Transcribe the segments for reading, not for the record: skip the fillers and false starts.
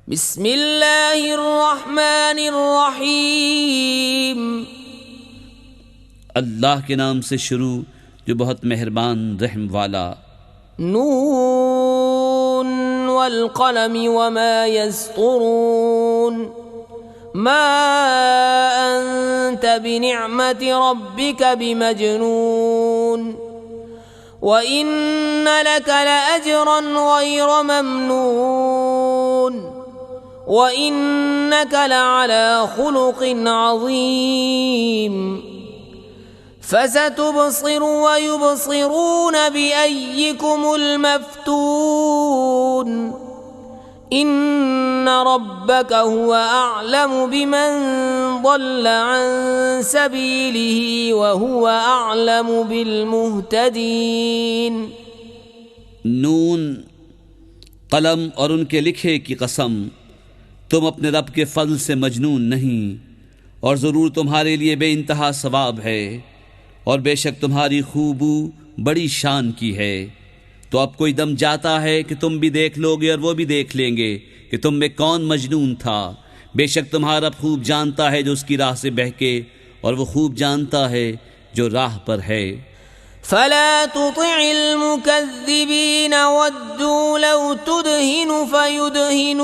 बिस्मिल्लाहिर्रहमानिर्रहीम। अल्लाह के नाम से शुरू जो बहुत मेहरबान रहम वाला। नून वल क़लमि वमा यस्तुरून मा अंत बिनिअमति रब्बिका बिमजनून व इन्न लका लअजरन गैर ममनून व इन्नका लअला खुलुक़िन अज़ीम। फसतुबसिर व युबसिरून बिअय्यिकुमुल मफ्तून इन्न रब्बका हुवा अअलमु बिमन ضل अन सबीलिही व हुवा अअलमु बिलमुहतदीन। नून, कलम और उनके लिखे की कसम, तुम अपने रब के फज़ल से मजनून नहीं, और ज़रूर तुम्हारे लिए बेइंतहा सवाब है, और बेशक तुम्हारी खूबू बड़ी शान की है। तो अब कोई दम जाता है कि तुम भी देख लोगे और वो भी देख लेंगे कि तुम में कौन मजनून था। बेशक तुम्हारा रब खूब जानता है जो उसकी राह से बहके, और वो खूब जानता है जो राह पर है। फला तुतिअल मुकज़्ज़िबीन वद्दू लौ तुदहिनु फयुदहिनून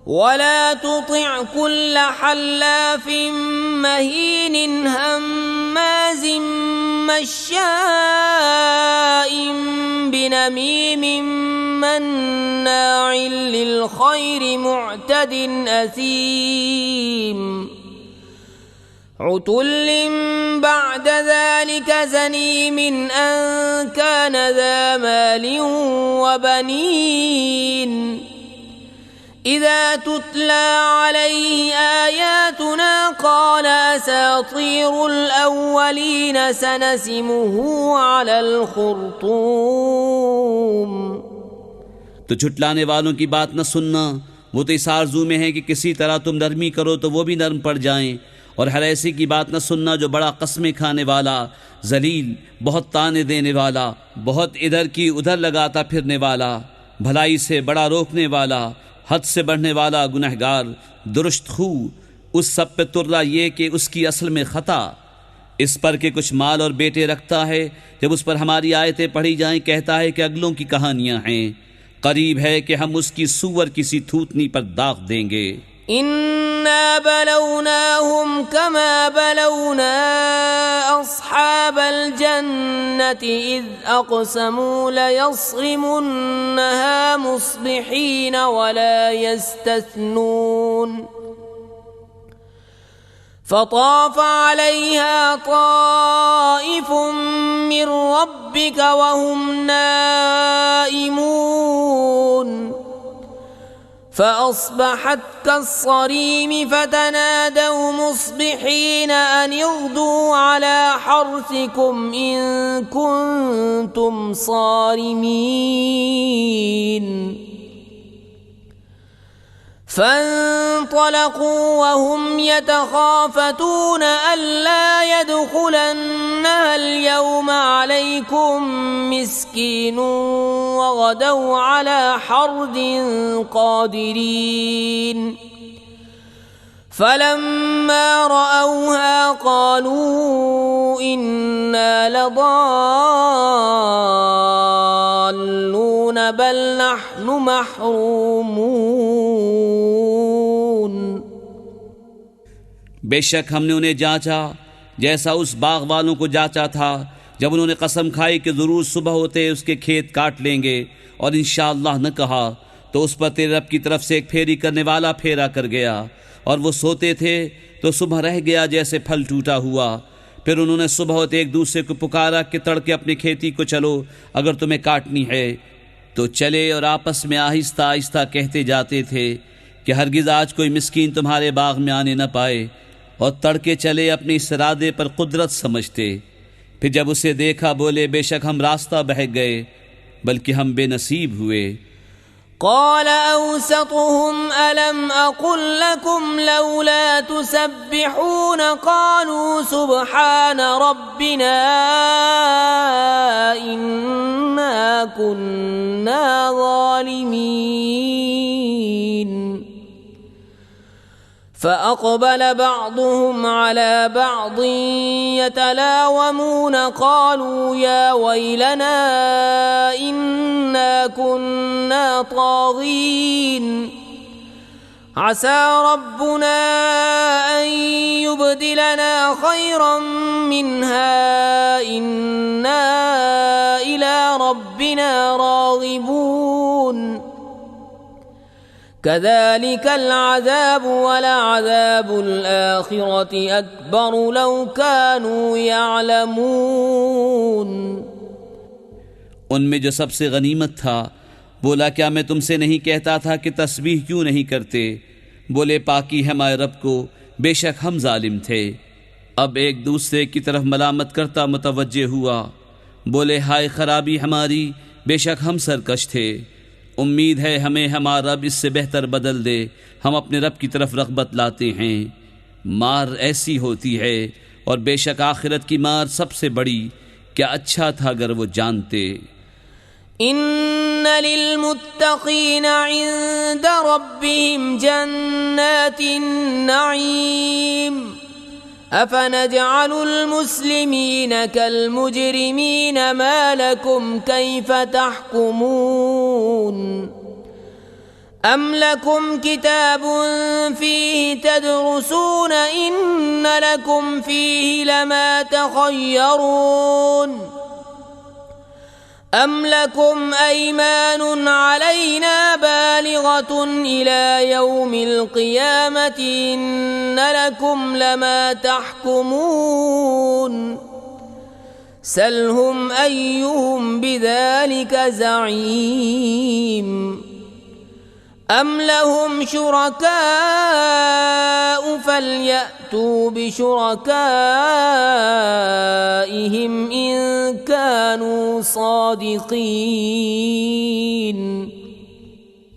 वला तुतिअ कुल्ल हल्लाफिन महीनिन हम्माज़िन मश्शाइन बिनमीमिन मन्नाइल लिलखैरि मुअतदिन असीम उतुल्लिन बअद ज़ालिक ज़नीमिन अन कान ज़ा मालिन व बनीन इज़ा तुतला अलैहि आयातुना क़ाल असातीरुल अव्वलीन सनसिमुहु अलल खुर्तूम। तो झुटलाने वालों की बात न सुनना, वो तो इस आरज़ू में है कि किसी तरह तुम नरमी करो तो वो भी नरम पड़ जाएं। और हर ऐसी की बात न सुनना जो बड़ा कस्में खाने वाला, जलील, बहुत ताने देने वाला, बहुत इधर की उधर लगाता फिरने वाला, भलाई से बड़ा रोकने वाला, हद से बढ़ने वाला, गुनहगार, दुरुस्त खू, उस सब पे तुर्रा ये कि उसकी असल में ख़ता इस पर के कुछ माल और बेटे रखता है। जब उस पर हमारी आयतें पढ़ी जाएं कहता है कि अगलों की कहानियाँ हैं। करीब है कि हम उसकी सूअर किसी थूथनी पर दाग देंगे। इन्ना बलौनाहुम कमा बलौना अस्हाबल जन्नति इज़ अक़समू लयस्रिमुन्नहा मुस्बिहीन वला यस्तस्नून फ़ताफ़ अलैहा ताइफ़ुम मिर रब्बिका वहुम नाइमून फ़अस्बहत कस्सरीम फ़तनादौ मुस्बिहीन अन इग़दू अला हर्सिकुम इन कुन्तुम सारिमीन। फ़अंतलक़ू वहुम यतख़ाफ़तून अल्ला यदख़ुलन्नहा अल-यौम अलैकुम मिस्कीनुन वग़दौ अला हर्दिन क़ादिरीन। फ़लम्मा रअवहा क़ालू इन्ना लضالون बल नहनु महरूमून। बेशक हमने उन्हें जांचा जैसा उस बाग वालों को जांचा था जब उन्होंने कसम खाई कि ज़रूर सुबह होते उसके खेत काट लेंगे, और इंशाअल्लाह न कहा तो उस पर तेरे रब की तरफ से एक फेरी करने वाला फेरा कर गया, और वो सोते थे तो सुबह रह गया जैसे फल टूटा हुआ। फिर उन्होंने सुबह होते एक दूसरे को पुकारा कि तड़के अपनी खेती को चलो, अगर तुम्हें काटनी है तो चले, और आपस में आहिस्ता आहिस्ता कहते जाते थे कि हरगिज़ आज कोई मिस्कीन तुम्हारे बाग में आने न पाए, और तड़के चले अपने इस इरादे पर कुदरत समझते। फिर जब उसे देखा बोले बेशक हम रास्ता बहक गए, बल्कि हम बेनसीब हुए। قال أوسطهم ألم أقل لكم لولا تسبحون قالوا سبحان ربنا إنا كنا ظالمين فأقبل بعضهم على بعض يتلاومون قالوا يا ويلنا إنا كنا طاغين عسى ربنا أن يبدلنا خيرا منها إنا إلى ربنا راغبون كذلك العذاب ولعذاب الآخرة أكبر لو كانوا يعلمون। उनमें जो सबसे गनीमत था बोला, क्या मैं तुमसे नहीं कहता था कि तस्बीह क्यों नहीं करते? बोले, पाकी है हमारे रब को, बेशक हम जालिम थे। अब एक दूसरे की तरफ मलामत करता मुतवज्जे हुआ। बोले, हाय खराबी हमारी, बेशक हम सरकश थे। उम्मीद है हमें हमारा रब इससे बेहतर बदल दे। हम अपने रब की तरफ रग़बत लाते हैं। मार ऐसी होती है और बेशक आखिरत की मार सबसे बड़ी। क्या अच्छा था अगर वो जानते। इन्न लिलमुत्तक़ीन इंद रब्बिहिम जन्नातिन नईम अफनजअलुल मुस्लिमीन कल मुजरिमीन मा लकुम कैफ तहकुमून अम लकुम किताबुन फीहि तदरुसून इन्न लकुम फीहि लमा तखय्यरून अम लकुम ऐमानुन अलैना बालिगतुन इला यौमिल क़ियामति इन्न लकुम लमा तहकुमून सलहुम अय्युहुम बिज़ालिका ज़ईम अम लहुम शुरकाउ फलयअतू बिशुरकाइहिम इन कानू सादिकीन।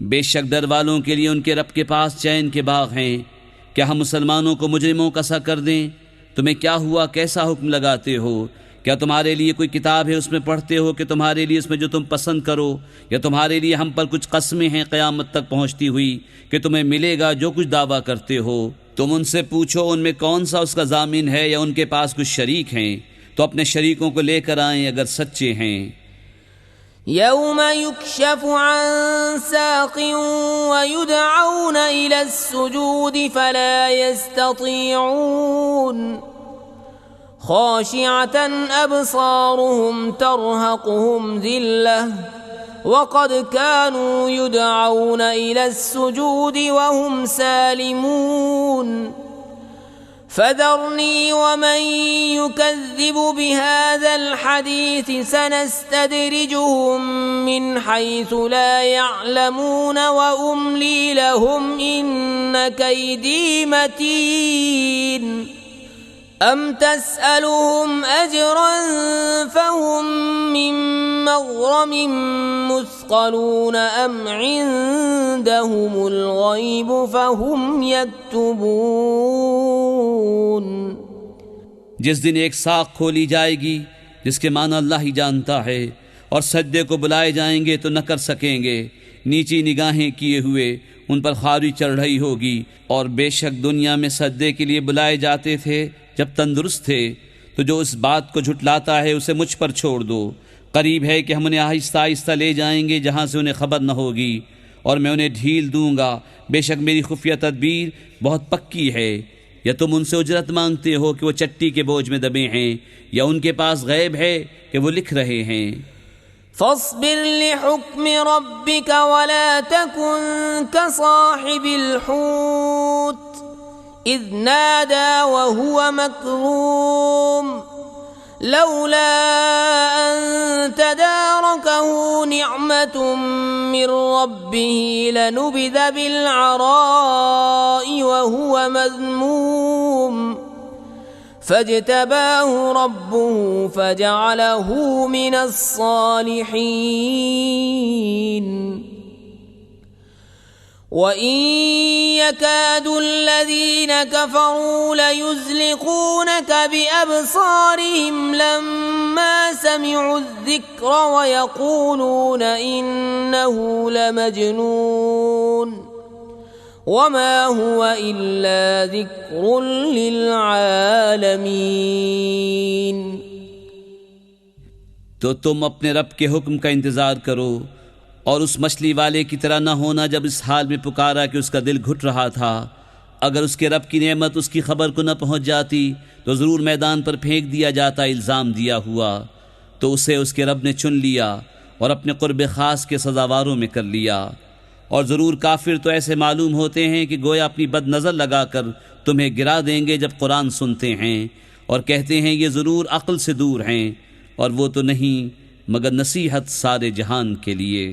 बेशक डर वालों के लिए उनके रब के पास चैन के बाग हैं। क्या हम मुसलमानों को मुजरिमों का सा कर दें? तुम्हें क्या हुआ, कैसा हुक्म लगाते हो? क्या तुम्हारे लिए कोई किताब है, उसमें पढ़ते हो कि तुम्हारे लिए इसमें जो तुम पसंद करो, या तुम्हारे लिए हम पर कुछ कस्में हैं क़यामत तक पहुँचती हुई कि तुम्हें मिलेगा जो कुछ दावा करते हो? तुम उनसे पूछो उनमें कौन सा उसका जामिन है, या उनके पास कुछ शरीक हैं तो अपने शरीकों को लेकर आएं अगर सच्चे हैं। यौम युक्शफु अन साक़िन व युदअऊन इला अस्सुजूद फला यस्ततीऊन खाशिअतन अबसारुहुम तरहक़ुहुम ज़िल्लह वक़द कानू युदअऊन इला अस्सुजूद वहुम सालिमून फज़रनी वमन युकज़्ज़िबु बिहाज़ल हदीस सनस्तदरिजुहुम मिन हैसु ला यअलमून व उम्ली लहुम इन्न कैदी मतीन अम तस्अलुहुम अजरन फहुम मिन मग़रमिन मुस्क़लून अम इन्दहुमुल ग़ैब फहुम यक्तुबून। जिस दिन एक साख खोली जाएगी जिसके माना अल्लाह ही जानता है, और सजदे को बुलाए जाएंगे तो न कर सकेंगे। नीची निगाहें किए हुए उन पर खारी चढ़ रही होगी। और बेशक दुनिया में सजदे के लिए बुलाए जाते थे जब तंदुरुस्त थे। तो जो इस बात को झुटलाता है उसे मुझ पर छोड़ दो। करीब है कि हम उन्हें आहिस्ता आहिस्ता ले जाएंगे जहाँ से उन्हें खबर न होगी, और मैं उन्हें ढील दूंगा। बेशक मेरी खुफिया तदबीर बहुत पक्की है। या तुम उनसे उजरत मांगते हो कि वो चट्टी के बोझ में दबे हैं, या उनके पास गैब है कि वो लिख रहे हैं। फस्बिर लिहुक्मि रब्बिक वला तकुन कसाहिबिल हूत इज़ नादा वहुव मकरूम लौला अन तदारकहु निअमतुम मिर रब्बिही लनुबिज़ बिलअराइ वहुव मज़मूम फज्तबाहु रब्बुहु फजअलहु मिनस्सालिहीन। وإن يكاد الذين كفروا ليزلقونك بأبصارهم لما سمعوا الذكر ويقولون إنه لمجنون وما هو إلا ذكر للعالمين। तो तुम अपने रब के हुक्म का इंतज़ार करो और उस मछली वाले की तरह न होना जब इस हाल में पुकारा कि उसका दिल घुट रहा था। अगर उसके रब की नेमत उसकी खबर को न पहुंच जाती तो ज़रूर मैदान पर फेंक दिया जाता इल्ज़ाम दिया हुआ, तो उसे उसके रब ने चुन लिया और अपने क़ुर्ब ख़ास के सज़ावारों में कर लिया। और ज़रूर काफिर तो ऐसे मालूम होते हैं कि गोया अपनी बदनज़र लगाकर तुम्हें गिरा देंगे जब कुरान सुनते हैं, और कहते हैं ये ज़रूर अक्ल से दूर हैं, और वो तो नहीं मगर नसीहत सारे जहान के लिए।